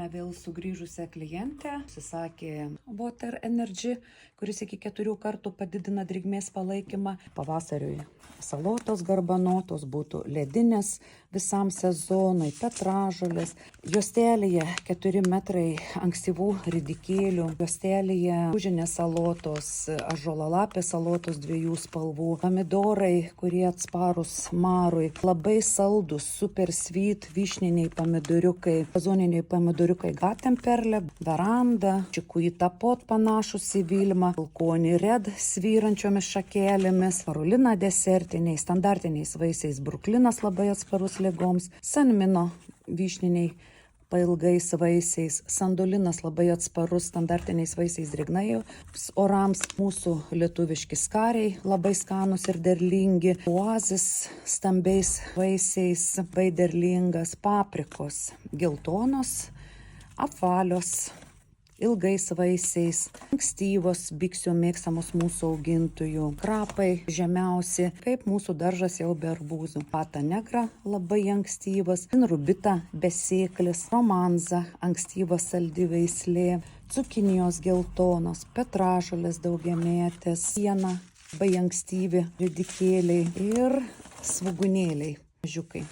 turime vėl sugrįžusią klientę, užsisakė Water Energy, kuris iki 4 kartų padidina drėgmės palaikymą. Pavasariui salotos garbanotos, būtų ledinės visam sezonui, petražolės. Juostelėje 4 metrai ankstyvų ridikėlių, juostelėje rūžinės salotos, ąžuolalapės salotos 2 spalvų, pomidorai, kurie atsparūs marui, labai saldus, super sweet, vyšniniai pomidoriukai, sezoniniai pomidoriukai Gatemperle, veranda, čikuita pot panašus į Vilmą, balkonį red svyrančiomis šakelėmis, Karolina desertiniai, standartiniais vaisiais, Bruklinas labai atsparus ligoms, Sanmino vyšniniai pailgais vaisiais, Sandolinas labai atsparus standartiniais vaisiais drėgnai orams, mūsų lietuviški skariai labai skanus ir derlingi, Oazis stambiais vaisiais, labai derlingas, paprikos geltonos, apvalios, ilgais vaisiais, ankstyvos biksio mėgstamos mūsų augintojų, krapai žemiausi, kaip mūsų daržas jau be arbūzų, pata negra labai ankstyvas, rubita besėklis, romanza ankstyvas saldi veislė, cukinijos geltonos, petražolės daugiametės, siena labai ankstyvi ridikėliai ir svogūnėliai mažiukai.